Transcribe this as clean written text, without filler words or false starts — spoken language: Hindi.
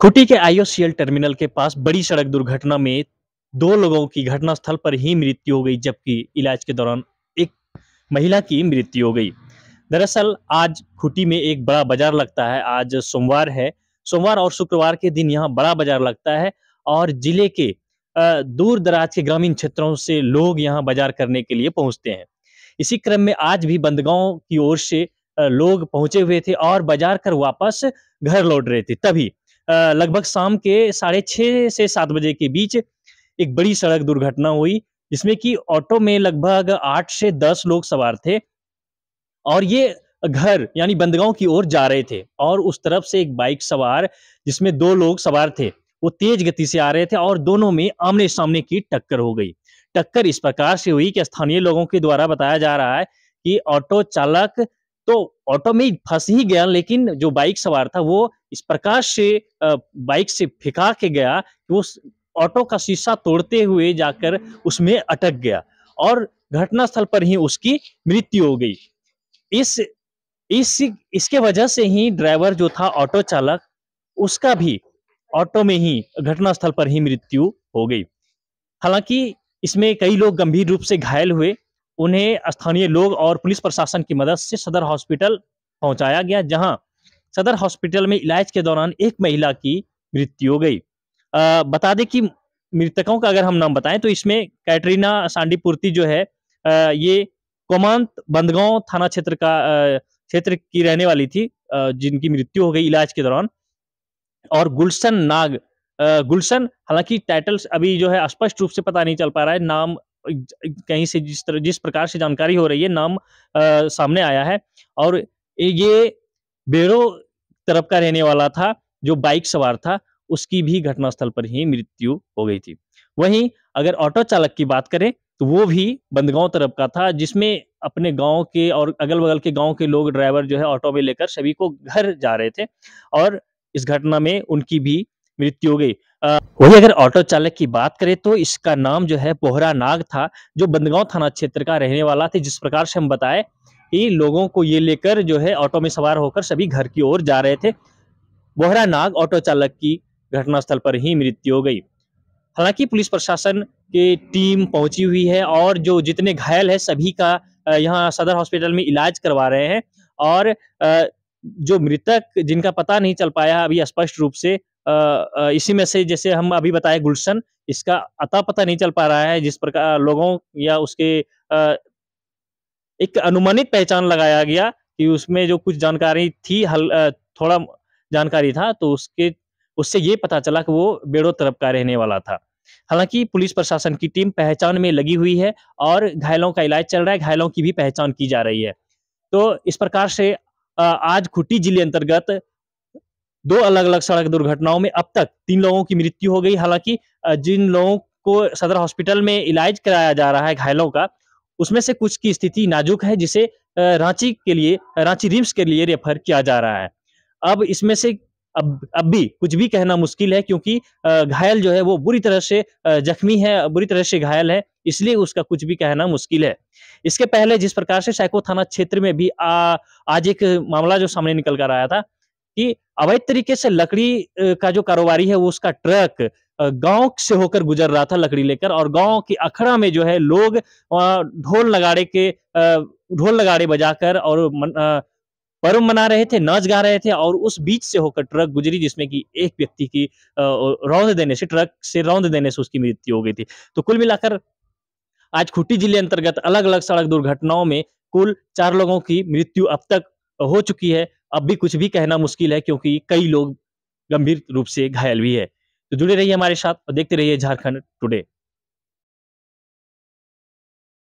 खूंटी के आईओसीएल टर्मिनल के पास बड़ी सड़क दुर्घटना में 2 लोगों की घटनास्थल पर ही मृत्यु हो गई, जबकि इलाज के दौरान एक महिला की मृत्यु हो गई। दरअसल आज खूंटी में एक बड़ा बाजार लगता है। आज सोमवार है। सोमवार और शुक्रवार के दिन यहाँ बड़ा बाजार लगता है और जिले के दूर दराज के ग्रामीण क्षेत्रों से लोग यहाँ बाजार करने के लिए पहुंचते हैं। इसी क्रम में आज भी बंदगांव की ओर से लोग पहुंचे हुए थे और बाजार कर वापस घर लौट रहे थे। तभी लगभग शाम के 6:30 से 7 बजे के बीच एक बड़ी सड़क दुर्घटना हुई, जिसमें कि ऑटो में लगभग 8 से 10 लोग सवार थे और ये घर यानी बंदगांव की ओर जा रहे थे और उस तरफ से एक बाइक सवार जिसमें 2 लोग सवार थे, वो तेज गति से आ रहे थे और दोनों में आमने-सामने की टक्कर हो गई। टक्कर इस प्रकार से हुई कि स्थानीय लोगों के द्वारा बताया जा रहा है कि ऑटो चालक तो ऑटो में ही फँस ही गया, लेकिन जो बाइक सवार था वो इस प्रकार से बाइक से फेंका के गया कि उस ऑटो का शीशा तोड़ते हुए जाकर उसमें अटक गया और घटनास्थल पर ही उसकी मृत्यु हो गई। इस इस इसके वजह से ही ड्राइवर जो था ऑटो चालक, उसका भी ऑटो में ही घटनास्थल पर ही मृत्यु हो गई। हालाँकि इसमें कई लोग गंभीर रूप से घायल हुए। उन्हें स्थानीय लोग और पुलिस प्रशासन की मदद से सदर हॉस्पिटल पहुँचाया गया, जहाँ सदर हॉस्पिटल में इलाज के दौरान एक महिला की मृत्यु हो गई। बता दें कि मृतकों का अगर हम नाम बताएँ तो इसमें कैटरीना सांडीपुर्ती जो है, ये कोमांत बंदगांव थाना क्षेत्र की रहने वाली थी, जिनकी मृत्यु हो गई इलाज के दौरान। और गुलशन, हालाँकि टाइटल्स अभी जो है स्पष्ट रूप से पता नहीं चल पा रहा है, नाम कहीं से जिस प्रकार से जानकारी हो रही है, नाम सामने आया है और ये बेड़ो तरफ का रहने वाला था, जो बाइक सवार था, उसकी भी घटनास्थल पर ही मृत्यु हो गई थी। वहीं अगर ऑटो चालक की बात करें, तो वो भी बंदगांव तरफ का था, जिसमें अपने गाँव के और अगल-बगल के गाँव के लोग ड्राइवर जो है ऑटो में लेकर सभी को घर जा रहे थे और इस घटना में उनकी भी मृत्यु हो गई। वहीं अगर ऑटो चालक की बात करें तो इसका नाम जो है बोहरा नाग था, जो बंदगांव थाना क्षेत्र का रहने वाला था। जिस प्रकार से हम बताएँ कि लोगों को ये लेकर जो है ऑटो में सवार होकर सभी घर की ओर जा रहे थे। बोहरा नाग ऑटो चालक की घटनास्थल पर ही मृत्यु हो गई। हालाँकि पुलिस प्रशासन की टीम पहुँची हुई है और जो जितने घायल हैं सभी का यहाँ सदर हॉस्पिटल में इलाज करवा रहे हैं और जो मृतक जिनका पता नहीं चल पाया अभी स्पष्ट रूप से, इसी में से जैसे हम अभी बताए गुलशन, इसका अता पता नहीं चल पा रहा है, जिस प्रकार लोगों या उसके एक अनुमानित पहचान लगाया गया कि उसमें जो कुछ जानकारी थी, थोड़ा जानकारी था, तो उससे ये पता चला कि वो बेड़ो तरफ का रहने वाला था। हालाँकि पुलिस प्रशासन की टीम पहचान में लगी हुई है और घायलों का इलाज चल रहा है, घायलों की भी पहचान की जा रही है। तो इस प्रकार से आज खूंटी जिले अंतर्गत 2 अलग-अलग सड़क दुर्घटनाओं में अब तक 3 लोगों की मृत्यु हो गई। हालाँकि जिन लोगों को सदर हॉस्पिटल में इलाज कराया जा रहा है घायलों का, उसमें से कुछ की स्थिति नाजुक है, जिसे रांची रिम्स के लिए रेफर किया जा रहा है। अब इसमें से अब भी कुछ भी कहना मुश्किल है, क्योंकि घायल जो है वो बुरी तरह से जख्मी है, बुरी तरह से घायल है, इसलिए उसका कुछ भी कहना मुश्किल है। इसके पहले जिस प्रकार से सैको थाना क्षेत्र में भी आज एक मामला जो सामने निकल कर आया था कि अवैध तरीके से लकड़ी का जो कारोबारी है, वो उसका ट्रक गाँव से होकर गुजर रहा था लकड़ी लेकर और गाँव की अखड़ा में जो है लोग ढोल नगाड़े बजाकर और पर्व मना रहे थे, नाच गा रहे थे और उस बीच से होकर ट्रक गुजरी, जिसमें कि एक व्यक्ति की ट्रक से रौंद देने से उसकी मृत्यु हो गई थी। तो कुल मिलाकर आज खूंटी जिले अंतर्गत अलग-अलग सड़क दुर्घटनाओं में कुल 4 लोगों की मृत्यु अब तक हो चुकी है। अब भी कुछ भी कहना मुश्किल है, क्योंकि कई लोग गंभीर रूप से घायल भी है। तो जुड़े रहिए हमारे साथ और देखते रहिए झारखंड टुडे।